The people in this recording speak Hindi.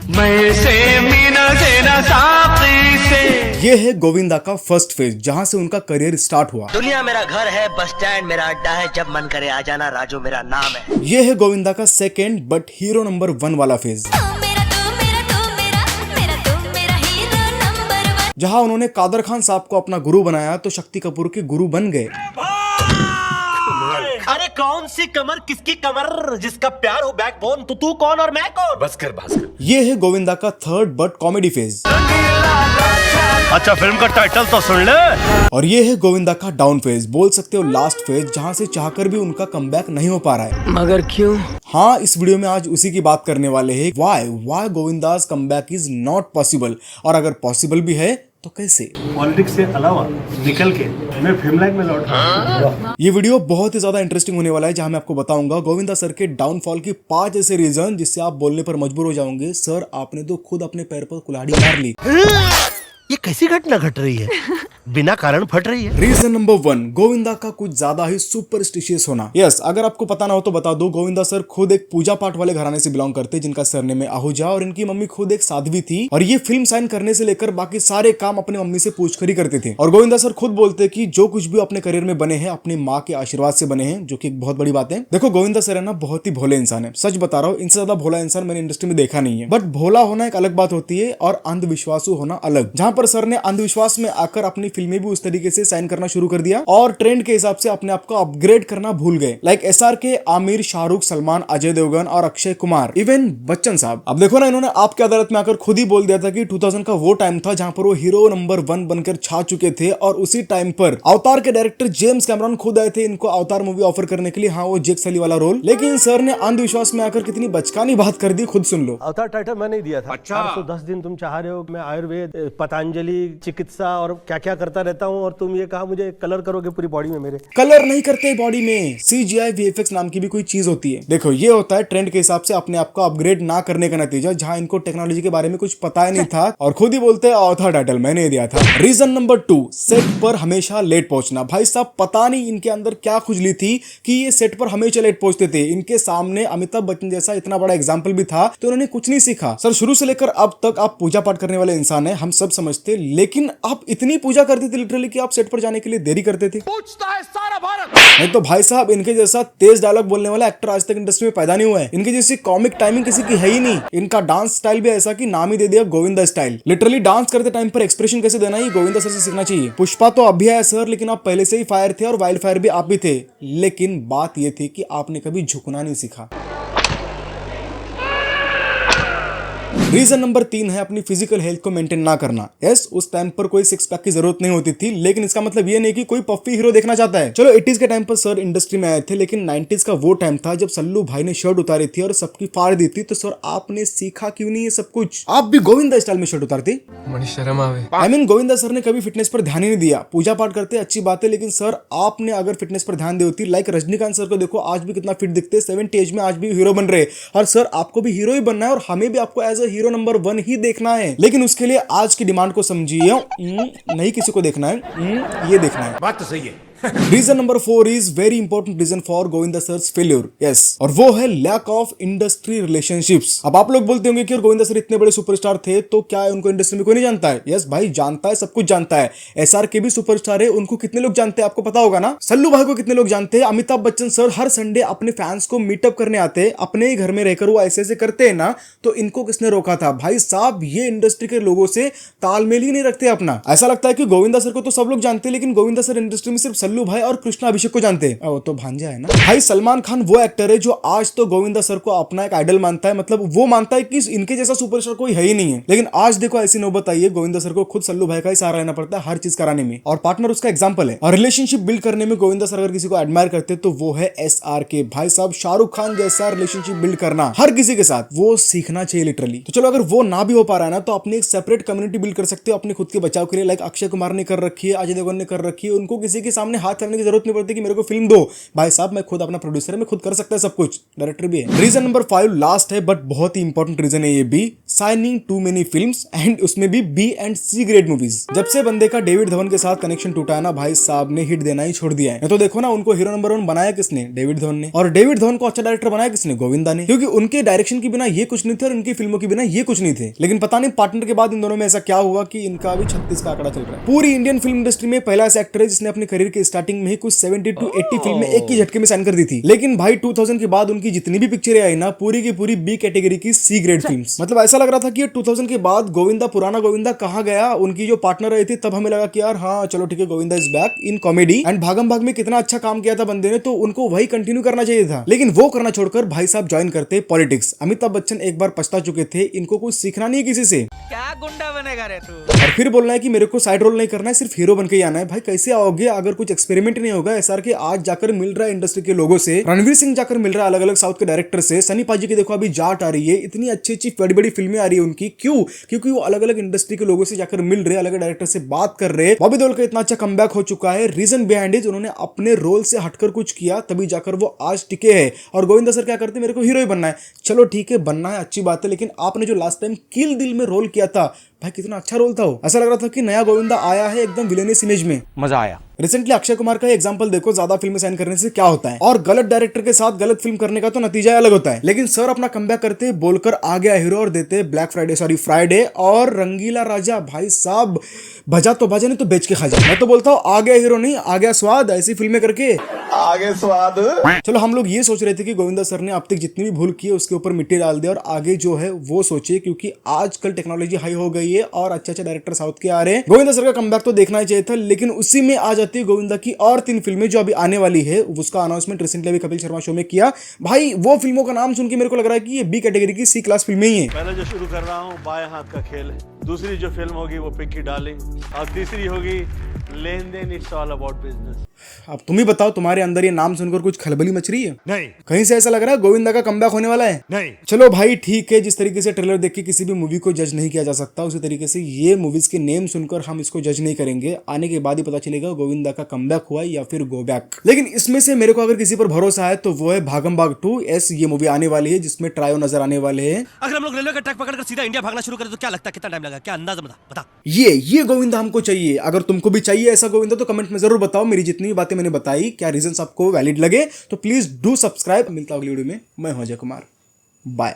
मैं से मीना से न साकी से। ये है गोविंदा का फर्स्ट फेज, जहां से उनका करियर स्टार्ट हुआ। दुनिया मेरा घर है, बस स्टैंड मेरा अड्डा है, जब मन करे आ जाना, राजू मेरा नाम है। ये है गोविंदा का सेकेंड बट हीरो नंबर 1 वाला फेज, जहां उन्होंने कादर खान साहब को अपना गुरु बनाया तो शक्ति कपूर के गुरु बन गए। अरे कौन सी कमर किसकी कमर, जिसका प्यार हो बैकबोन, तो तू कौन और मैं कौन। बस कर भास्कर। ये है गोविंदा का थर्ड बट कॉमेडी फेज। अच्छा फिल्म का टाइटल तो सुन ले। और ये है गोविंदा का डाउन फेज, बोल सकते हो लास्ट फेज, जहां से चाहकर भी उनका कमबैक नहीं हो पा रहा है। मगर क्यों? हाँ, इस वीडियो में आज उसी की बात करने वाले हैं। Why Govindas comeback is not possible, और अगर पॉसिबल भी है तो कैसे। पॉलिटिक्स से अलावा निकल के मैं फिल्म लाइन में लौट रहा। ये वीडियो बहुत ही ज्यादा इंटरेस्टिंग होने वाला है, जहां मैं आपको बताऊंगा गोविंदा सर के डाउनफॉल की 5 ऐसे रीजन जिससे आप बोलने पर मजबूर हो जाओगे, सर आपने तो खुद अपने पैर पर कुल्हाड़ी मार ली। ये कैसी घटना घट रही है, बिना कारण फट रही है। रीजन नंबर 1, गोविंदा का कुछ ज्यादा ही सुपरस्टिशियस होना। यस, अगर आपको पता ना हो तो बता दो, गोविंदा सर खुद एक पूजा पाठ वाले घराने से बिलोंग करते, जिनका सरनेम है आहूजा, और इनकी मम्मी खुद एक साध्वी थी, और ये फिल्म साइन करने से लेकर बाकी सारे काम अपने मम्मी से पूछकर ही करते थे। और गोविंदा सर खुद बोलते कि जो कुछ भी अपने करियर में बने हैं अपनी माँ के आशीर्वाद से बने हैं, जो कि एक बहुत बड़ी बात है। देखो गोविंदा सर है ना, बहुत ही भोले इंसान है, सच बता रहा हूँ, इनसे ज्यादा भोला इंसान मैंने इंडस्ट्री में देखा नहीं है। बट भोला होना एक अलग बात होती है और अंधविश्वासु होना अलग, जहां पर सर ने अंधविश्वास में आकर अपनी फिल्में भी उस तरीके से साइन करना शुरू कर दिया और ट्रेंड के हिसाब से अपने आप को अपग्रेड करना भूल गए। लाइक SRK, आमिर, शाहरुख, सलमान, अजय देवगन और अक्षय कुमार, इवन बच्चन साहब। अब देखो ना, इन्होंने आपकी अदालत में आकर खुद ही बोल दिया था कि 2000 का वो टाइम था जहां पर वो हीरो नंबर 1 बनकर छा चुके थे, और उसी टाइम पर अवतार के डायरेक्टर जेम्स कैमरॉन खुद आए थे इनको अवतार मूवी ऑफर करने के लिए। हाँ, वो जेक सली वाला रोल, लेकिन सर ने अंधविश्वास में आकर कितनी बचकानी बात कर दी, खुद सुन लो। अवतार टाइटल मैंने ही दिया था। अच्छा। 10 दिन तुम चाह रहे हो मैं आयुर्वेद, पतंजलि चिकित्सा और क्या क्या करता रहता हूँ, और तुम ये कहा मुझे कलर करोगे पूरी बॉडी में। मेरे कलर नहीं करते बॉडी में, CGI VFX नाम की भी कोई चीज होती है। देखो, ये होता है ट्रेंड के हिसाब से अपने आप को अपग्रेड ना करने का नतीजा, जहां इनको टेक्नोलॉजी के बारे में कुछ पता ही नहीं था और खुद ही बोलते हैं अवतार टाइटल मैंने ही दिया था। रीजन नंबर 2, सेट पर हमेशा लेट पहुंचना। भाई साहब, पता नहीं इनके अंदर क्या खुजली थी कि ये सेट पर हमेशा लेट पहुंचते थे। इनके सामने अमिताभ बच्चन जैसा इतना बड़ा एग्जाम्पल भी था, तो उन्होंने कुछ नहीं सीखा। सर, शुरू से लेकर अब तक आप पूजा पाठ करने वाले इंसान है, हम सब समझते, लेकिन आप इतनी पूजा करते थे लिटरली कि आप सेट पर जाने के लिए देरी करते थे। पूछता है सारा भारत। नहीं तो भाई साहब, इनके जैसा तेज डायलॉग बोलने वाला एक्टर आज तक इंडस्ट्री में पैदा नहीं हुआ है। इनकी जैसी कॉमिक टाइमिंग किसी की है ही नहीं। इनका डांस स्टाइल भी ऐसा कि नाम ही दे दिया गोविंदा स्टाइल। लिटरली डांस करते टाइम पर एक्सप्रेशन कैसे देना ही गोविंदा सर से सीखना चाहिए। पुष्पा तो अब भी है सर, लेकिन आप पहले से ही फायर थे और वाइल्ड फायर भी आप भी थे, लेकिन बात यह थी कि आपने कभी झुकना नहीं सीखा। रीजन नंबर 3 है अपनी फिजिकल हेल्थ को मेंटेन ना करना। यस, उस टाइम पर कोई सिक्स पैक की जरूरत नहीं होती थी, लेकिन इसका मतलब ये नहीं कि कोई पफ्फी हीरो देखना चाहता है। चलो 80s के टाइम पर सर इंडस्ट्री में आए थे, लेकिन 90s का वो टाइम था जब सल्लू भाई ने शर्ट उतारी थी और सबकी फाड़ दी थी। तो सर आपने सीखा क्यों नहीं ये सब कुछ? आप भी गोविंदा स्टाइल में शर्ट उतारते। बड़ी शर्म आवे। आई मीन गोविंदा सर ने कभी फिटनेस पर ध्यान ही नहीं दिया। पूजा पाठ करते अच्छी बात है, लेकिन सर आपने अगर फिटनेस पर ध्यान दी होती, लाइक रजनीकांत सर को देखो, आज भी कितना फिट दिखते, 70 एज में आज भी हीरो बन रहे। और सर आपको भी हीरो ही बनना है, और हमें भी आपको एज अ हीरो नंबर 1 ही देखना है, लेकिन उसके लिए आज की डिमांड को समझिए, नहीं किसी को देखना है, ये देखना है। बात तो सही है। Reason number 4 is very important reason for Govinda sir's failure. Yes, और वो है लैक ऑफ इंडस्ट्री रिलेशनशिप्स। अब आप लोग बोलते होंगे कि गोविंदा सर इतने बड़े सुपरस्टार थे तो क्या है उनको इंडस्ट्री में कोई नहीं जानता है? यस भाई, जानता है, सब कुछ जानता है। SRK भी सुपरस्टार है, उनको कितने लोग जानते हैं आपको पता होगा ना। सल्लू भाई को कितने लोग जानते हैं। अमिताभ बच्चन सर हर संडे अपने फैंस को मीटअप करने आते हैं, अपने ही घर में रहकर वो ऐसे ऐसे करते हैं ना, तो इनको किसने रोका था? भाई साहब, ये इंडस्ट्री के लोगों से तालमेल ही नहीं रखते अपना। ऐसा लगता है कि गोविंदा सर को तो सब लोग जानते हैं, लेकिन गोविंदा सर इंडस्ट्री में सिर्फ सल्लू भाई और कृष्णा अभिषेक को जानते हैं। वो तो भांजा है ना। भाई सलमान खान वो एक्टर है जो आज तो गोविंदा सर को अपना एक आइडल मानता है, मतलब वो मानता है कि इनके जैसा सुपरस्टार कोई है ही नहीं है। लेकिन आज देखो ऐसी नौबत आई है, गोविंदा सर को खुद सल्लू भाई का ही सहारा लेना पड़ता है हर चीज कराने में, और पार्टनर उसका एग्जांपल है। और रिलेशनशिप बिल्ड करने में गोविंदा सर अगर किसी को एडमायर करते तो वो है SRK। भाई साहब, शाहरुख खान जैसा रिलेशनशिप बिल्ड करना हर किसी के साथ, वो सीखना चाहिए लिटरली। तो चलो, अगर वो ना भी हो पा रहा है ना, तो अपनी एक सेपरेट कम्युनिटी बिल्ड कर सकते हो अपने खुद के बचाव के लिए। लाइक अक्षय कुमार ने कर रखी है, अजय देवगन ने कर रखी है, उनको किसी के सामने सामने हाथ फैलाने की जरूरत नहीं पड़ती कि मेरे को फिल्म दो, भाई साहब मैं खुद अपना प्रोड्यूसर है, मैं खुद कर सकता है सब कुछ, डायरेक्टर भी है। रीजन नंबर 5 लास्ट है बट बहुत ही इंपॉर्टेंट रीजन है ये भी, signing too many films and उसमें भी B and C grade movies. जब से बंदे का डेविड धवन के साथ कनेक्शन टूटा है ना, भाई साहब ने हिट देना ही छोड़ दिया है। तो देखो ना, उनको हीरो नंबर 1 बनाया किसने? डेविड धवन ने। और डेविड धवन को अच्छा डायरेक्टर बनाया किसने? गोविंदा ने। क्योंकि उनके डायरेक्शन के बिना ये कुछ नहीं थे और उनकी फिल्मों के बिना ये कुछ नहीं थे। लेकिन पता नहीं पार्टनर के बाद इन दोनों में ऐसा क्या हुआ कि इनका अभी 36 का आंकड़ा चल रहा है। पूरी इंडियन फिल्म इंडस्ट्री में पहला ऐसा एक्टर है जिसने अपने करियर के स्टार्टिंग में ही कुछ 70 to 80 फिल्में एक ही झटके में साइन कर दी थी। लेकिन भाई 2000 के बाद उनकी जितनी भी पिक्चरें आई ना, पूरी की पूरी बी कैटेगरी की सी ग्रेड फिल्म्स। मतलब ऐसा लग रहा था कि 2000 के बाद गोविंदा, पुराना गोविंदा कहाँ गया? उनकी जो पार्टनर रही थी तब हमें लगा कि यार हाँ चलो ठीक है, Govinda is back in comedy. And Bhagam Bhag में कितना अच्छा काम किया था बंदे ने, तो उनको वही कंटिन्यू करना चाहिए था। लेकिन वो करना छोड़कर भाई साहब ज्वाइन करते पॉलिटिक्स। अमिताभ बच्चन एक बार पछता चुके थे, इनको कुछ सीखना नहीं है किसी से। क्या गुंडा बनेगा रे तू? और फिर बोलना है कि मेरे को साइड रोल नहीं करना है, सिर्फ हीरो बन के ही आना है। भाई कैसे आओगे अगर कुछ एक्सपेरिमेंट नहीं होगा? एसआर के आज जाकर मिल रहा है इंडस्ट्री के लोगों से, रणवीर सिंह जाकर मिल रहा है अलग अलग साउथ के डायरेक्टर से, सनी पाजी की देखो अभी जाट आ रही है, इतनी अच्छी अच्छी बड़ी बड़ी फिल्में आ रही है उनकी। क्यों? क्योंकि वो अलग अलग इंडस्ट्री के लोगों से जाकर मिल रहे, अलग डायरेक्टर से बात कर रहे। बॉबी देओल का इतना अच्छा कमबैक हो चुका है, रीजन बिहाइंड इज उन्होंने अपने रोल से हटकर कुछ किया, तभी जाकर वो आज टिके हैं। और गोविंदा सर क्या करते? मेरे को हीरो ही बनना है। चलो ठीक है, बनना है अच्छी बात है, लेकिन आपने जो लास्ट टाइम किल दिल में रोल किया था, भाई कितना अच्छा रोल था वो। ऐसा लग रहा था कि नया गोविंदा आया है एकदम विलेनियस इमेज में, मजा आया। रिसेंटली अक्षय कुमार का एग्जांपल देखो, ज्यादा फिल्में साइन करने से क्या होता है, और गलत डायरेक्टर के साथ गलत फिल्म करने का तो नतीजा अलग होता है। लेकिन सर अपना कमबैक करते, बोलकर आ गया हीरो, और देते ब्लैक फ्राइडे और रंगीला राजा। भाई साहब भजा तो भजा, नहीं तो बेच के खा जा। मैं तो बोलता हूँ आ गया हीरो नहीं, आ गया स्वाद। ऐसी फिल्में करके आगे स्वाद। चलो हम लोग ये सोच रहे थे कि गोविंदा सर ने अब तक जितनी भी भूल की है उसके ऊपर मिट्टी डाल दे और आगे जो है वो सोचे, क्योंकि आजकल टेक्नोलॉजी हाई हो गई है और अच्छे डायरेक्टर साउथ के आ रहे हैं। गोविंदा सर का कमबैक तो देखना ही चाहिए था, लेकिन उसी में आ जाती है गोविंदा की और 3 फिल्में जो अभी आने वाली है। उसका अनाउंसमेंट रिसेंटली अभी कपिल शर्मा शो में किया। भाई वो फिल्मों का नाम सुन के मेरे को लग रहा है कि ये बी कैटेगरी की सी क्लास फिल्में ही है। पहले जो शुरू कर रहा हूँ बाएं हाथ का खेल है, दूसरी जो फिल्म होगी वो पिंकी डार्लिंग, और तीसरी होगी लेन देन, इट्स ऑल अबाउट बिजनेस। अब तुम ही बताओ, तुम्हारे अंदर ये नाम सुनकर कुछ खलबली मच रही है? नहीं। कहीं से ऐसा लग रहा है गोविंदा का कमबैक होने वाला है? नहीं। चलो भाई ठीक है, जिस तरीके से ट्रेलर देख के किसी भी मूवी को जज नहीं किया जा सकता, उसी तरीके से ये मूवीज के नेम सुनकर हम इसको जज नहीं करेंगे। आने के बाद ही पता चलेगा गोविंदा का कमबैक हुआ या फिर गो बैक। लेकिन इसमें से मेरे को अगर किसी पर भरोसा है तो वो है भागम भाग 2। ये मूवी आने वाली है जिसमें ट्रायो नजर आने वाले हैं। अगर हम लोग रेलवे का ट्रैक पकड़कर सीधा इंडिया भागना शुरू करें तो क्या लगता है कितना टाइम लगेगा? क्या अंदाजा बता। ये गोविंदा हमको चाहिए। अगर तुमको भी चाहिए ऐसा गोविंदा तो कमेंट में जरूर बताओ। मेरी जितनी भी बातें मैंने बताई, क्या रीजंस आपको वैलिड लगे, तो प्लीज डू सब्सक्राइब। मिलता हूं अगली वीडियो में। मैं हूं अजय कुमार, बाय।